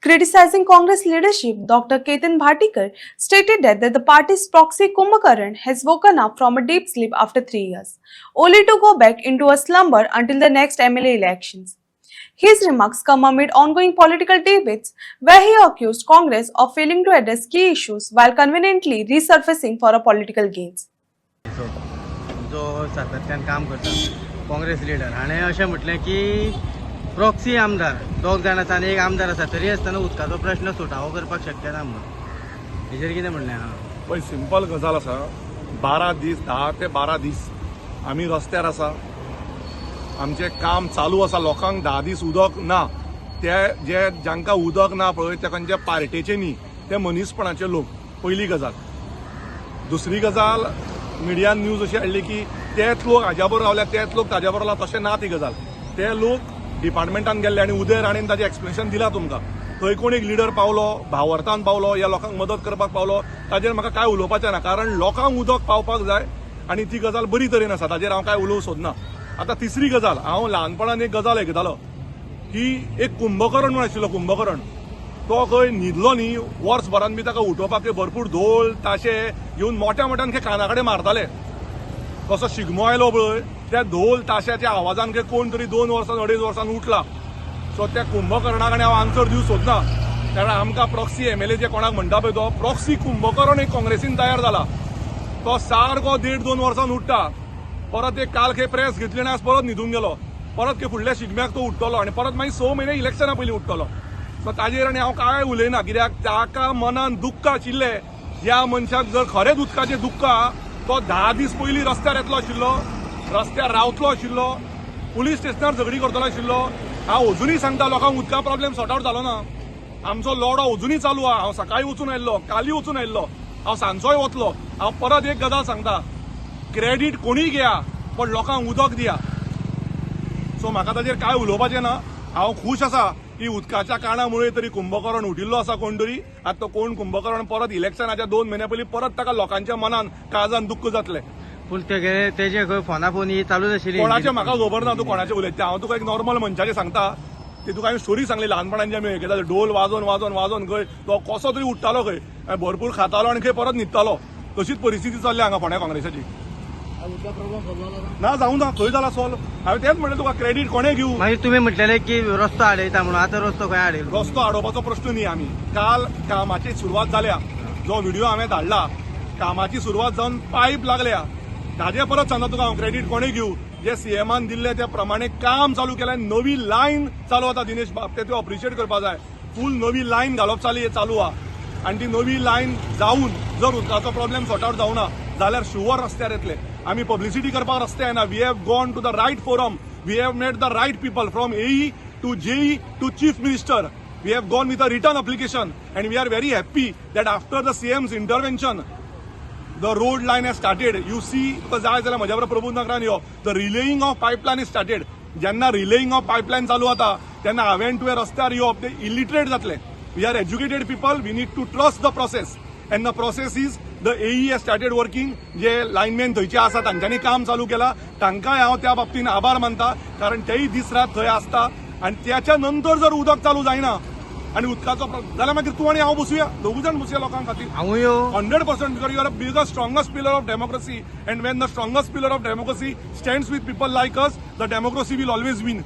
Criticizing Congress leadership, Dr. Ketan Bhatikar stated that the party's proxy Kumbhakaran has woken up from a deep sleep after 3 years, only to go back into a slumber until the next MLA elections. His remarks come amid ongoing political debates where he accused Congress of failing to address key issues while conveniently resurfacing for a political gains. जो सातत्यान काम करता Congress leader हाणें अशें म्हटलें की proxy आमदार दोग जाण आसा आनी एक आमदार आसा तरी आसतना उदकाचो प्रश्न सुटावो करपाक शक्य ना म्हणून हेजेर कितें म्हणलें पळय सिंपल गजाल आसा 12 दीस 10 ते 12 दीस आमी रस्त्यार आसा आमचें काम चालू आसा लोकांक 10 दीस उदक ना ते जे जांकां उदक ना पळय ते खंयचे पार्टेचे न्ही ते मनीसपणाचे लोक पयली गजाल दुसरी गजाल मिडियान न्यूज अशी हाडली की तेच लोक हाज्या बरोबर रावल्या तेच लोक ताज्या बरोबर रावला तशें ना ती गजाल ते लोक डिपार्टमेंटान गेल्ले आनी उदय राणेन ताजें एक्सप्लेनेशन दिलां तुमकां थंय कोण एक लिडर पावलो भावार्थान पावलो ह्या लोकांक मदत करपाक पावलो ताजेर म्हाका काय उलोवपाचें ना कारण लोकांक उदक पावपाक जाय आनी ती गजाल बरी तरेन आसा ताजेर हांव काय उलोवंक सोदना आतां तिसरी गजाल हांव ल्हानपणान एक गजाल आयकतालो की एक कुंभकर्ण म्हूण आशिल्लो कुंभकर्ण तो खंय न्हिदलो न्ही वर्सभरान बी ताका उठोवपाक भरपूर धोल ताशे घेवन मोठ्या मोठ्यान काना कडेन मारताले कसो शिगमो आयलो पळय त्या धोल ताश्याच्या आवाजान कोण तरी 2 वर्सां 2.5 वर्सान उठला सो त्या कुंभकर्णाक हांव आन्सर दिवंक सोदना कारण आमकां प्रॉक्सी एमएलए जे कोणाक म्हणटा पळय तो प्रॉक्सी कुंभकर्ण एक काँग्रेसीन तयार जाला तो सारको 1.5-2 वर्सान उठटा परत एक काल प्रेस घेतली आनी आज परत न्हिदून गेलो परत फुडल्या शिगम्याक तो उठतलो आनी परत मागीर 6 म्हयने इलेक्शना पयलीं उठतलो सो ताजेर आनी हांव काय उलयना कित्याक ताका मनान दुख्ख आशिल्लें ह्या मनशाक जर खरेंच उदकाचें दुख्ख तो 10 दीस पयलीं रस्त्यार येतलो आशिल्लो रस्त्यार रावतलो आशिल्लो पुलीस स्टेशनार झगडी करतलो आशिल्लो हांव अजुनूय सांगता लोकांक उदका प्रॉब्लेम सॉर्ट आवट जालो ना आमचो लढो अजुनूय चालू आहा हांव सकाळीं वचून आयिल्लो कालीं वचून आयिल्लो हांव सांजोय वतलो हांव परत एक गजाल सांगता क्रेडीट कोणीय घेया पण लोकांक उदक दिया सो म्हाका ताजेर काय उलोवपाचें ना हांव खूश आसा की उदकाच्या कारणामुळे तरी कुंभकर्ण उठिल्लो आसा कोण तरी आतां तो कोण कुंभकर्ण परत इलेक्शनाच्या 2 म्हयन्या पयलीं परत ताका लोकांच्या मनान काळजान दुख्ख जातलें पूण तेजे खंय फोनाफोन ही चालूच आशिल्ली कोणाचें म्हाका खबर ना तूं कोणाचें उलयता हांव तुका एक नॉर्मल मनशाचें सांगता ती तुका हांवें स्टोरी सांगली ल्हानपणान आमी आयकताले ढोल वाजोवन वाजोवन वाजोवन खंय तो कसो तरी उठतालो खंय भरपूर खातालो आनी खंय परत न्हिदतालो तशीच परिस्थिती चल्ली हांगा फोंड्या काँग्रेसाची ना जावं ना खंय जाला सॉल्व हांवें तेंच म्हणलें तुका क्रेडीट कोणें घेवं मागीर तुमी म्हटलेलें की रस्तो आडयता म्हणून आतां रस्तो खंय आडयलो रस्तो आडोवपाचो प्रश्न न्ही आमी काल कामाची सुरवात जाल्या जो व्हिडिओ हांवें धाडला कामाची सुरवात जावन पायप लागल्या ताजे परत सांगता तुका हांव क्रेडीट कोणें घेवं जे सीएमान दिल्ले त्या प्रमाणे काम चालू केलें नवी लायन चालू आतां दिनेश बाब ते अप्रिशिएट करपा जाय फूल नवी लायन घालप चालू आहा आनी ती नवी लायन जावन जर उदकाचो प्रॉब्लेम सॉर्ट आवट जावना जाल्यार शुअर रस्त्यार येतले आमी पब्लिसिटी करपाक रस्ते येना we have gone to the right forum we have made the right people from AE to JE to chief minister we have gone with a return application and we are very happy that after the CM's intervention the road line has started you see तुका जाय जाल्यार म्हज्या बरोबर प्रबोध नगरान यो the relaying of pipeline is started जेन्ना relaying of pipeline चालू जाता तेन्ना हांवें तुवें रस्त्यार येवप ते illiterate जातले we are educated people we need to trust the process and the process is the AE has started working जे लायनमॅन थंयचे आसा तांच्यांनी काम चालू केलां तांकांय हांव त्या बाबतीन आभार मानता कारण तेय दीस रात थंय आसता आनी त्याच्या नंतर जर उदक चालू जायना आनी उदकाचो जाल्यार मागीर तूं आनी हांव बसुया दोगूय जाण बसुया लोकां खातीर हांवूय यो 100% because you are the strongest pillar of democracy and when the strongest pillar of democracy stands with people like us the democracy will always win